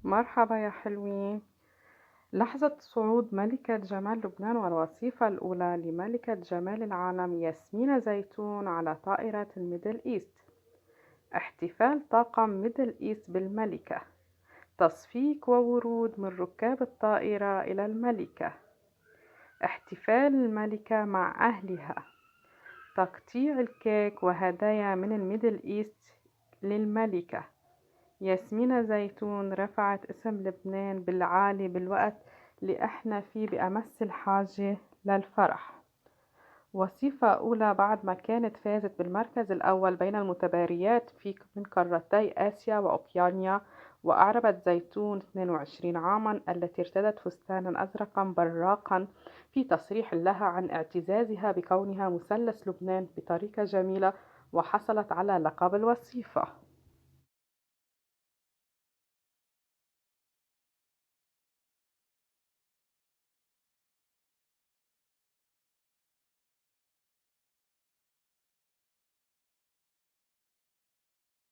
مرحبا يا حلوين. لحظة صعود ملكة جمال لبنان والوصيفة الأولى لملكة جمال العالم ياسمين زيتون على طائرة الميدل إيست. احتفال طاقم ميدل إيست بالملكة. تصفيق وورود من ركاب الطائرة إلى الملكة. احتفال الملكة مع أهلها. تقطيع الكيك وهدايا من الميدل إيست للملكة. ياسمين زيتون رفعت اسم لبنان بالعالي بالوقت اللي احنا فيه بأمس الحاجة للفرح. وصيفة أولى بعد ما كانت فازت بالمركز الأول بين المتباريات من قارتي آسيا وأوقيانيا. وأعربت زيتون 22 عاما التي ارتدت فستانا أزرقا براقا في تصريح لها عن اعتزازها بكونها مثلث لبنان بطريقة جميلة، وحصلت على لقب الوصيفة.